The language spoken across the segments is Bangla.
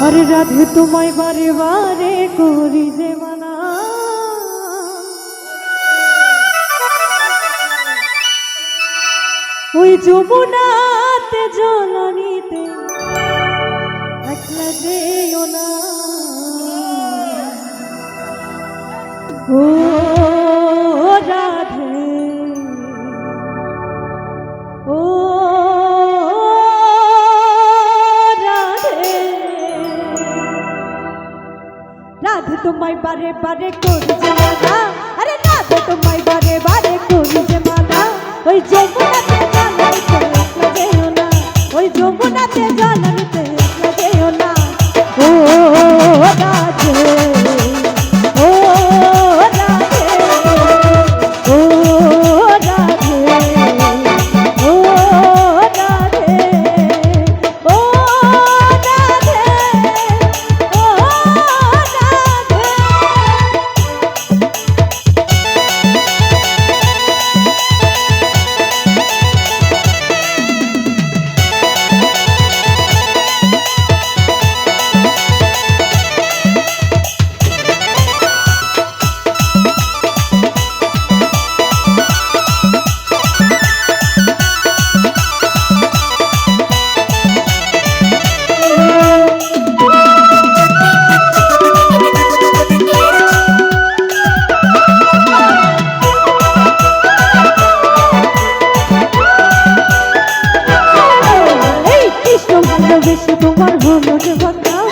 আরে রাধে তোমায় বারে বারে করি যে মানা, ওই যমুনাতে জলনিতে একলা যেও না। ও রাধে ও রাধে, রাধে তোমায় বারে বারে করি যে মানা, আরে রাধে তোমায় বারে বারে করি যে মানা, ওই যমুনাতে জলনিতে একলা যেও না, ওই যমুনাতে জলনিতে একলা যেও না। ও রাধে ও রাধে ও রাধে ও রাধে ও রাধে ও রাধে। ভালোবেসে তোমার হলো যে বদনাম,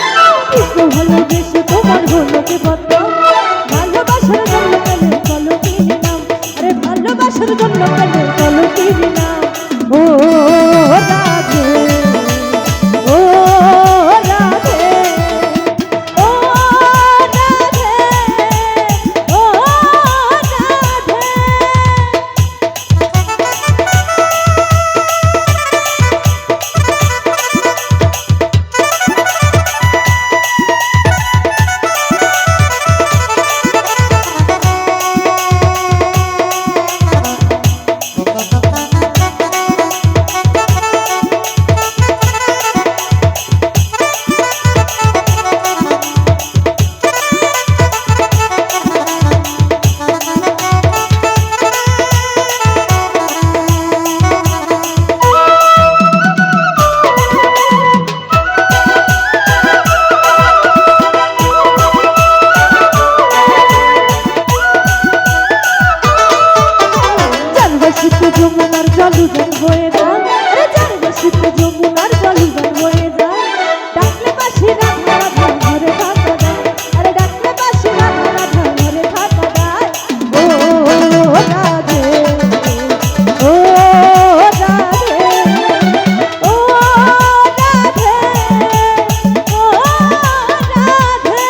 কৃষ্ণ ভালোবেসে তোমার হলো যে বদনাম, ভালোবাসার জন্য পেলে চলো কি নাম, আরে ভালোবাসার জন্য পেলে চলো কি নাম। ও রাধে ও রাধে ও রাধে ও রাধে। যমুনার জলুগান বয়ে যায়, আরে জানবে শীতে যমুনার জলুগান বয়ে যায়, ডাকলে বাঁশি রাধা রাধা ঘরে থাকা যায়, আরে ডাকলে বাঁশি রাধা রাধা ঘরে থাকা যায়। ও রাধে ও রাধে ও রাধে ও রাধে।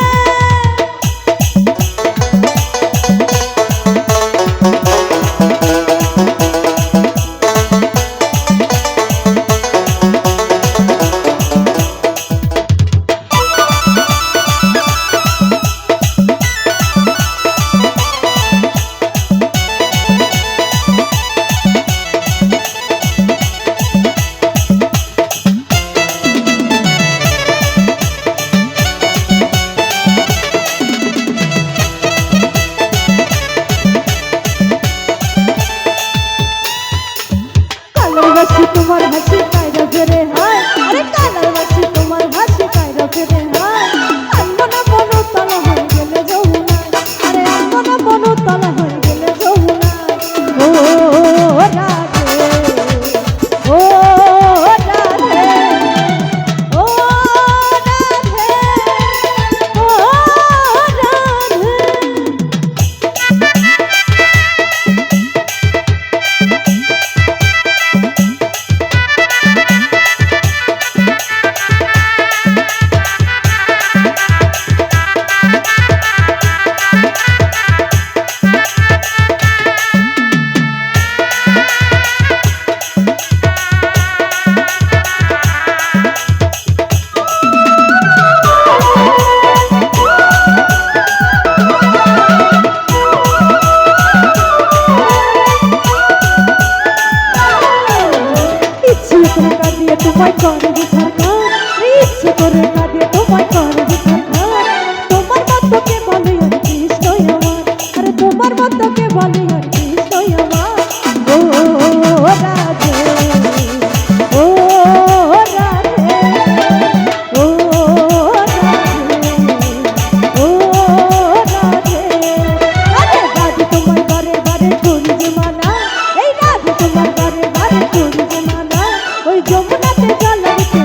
কালারবাসী তোমার হাসি কায়রা ফেরে হয়, আরে কালারবাসী তোমার হাসি কায়রা ফেরে হয়, আনবো না বনো তলা হয়ে গেলে যমুনা, আরে আনবো না বনো তলা হয়ে গেলে যমুনা। ও রাধে ও রাধে ও রাধে ও রাধে। তোমায় করে সরকার, ইচ্ছে করে কাঁদিয়ে তোমায় জল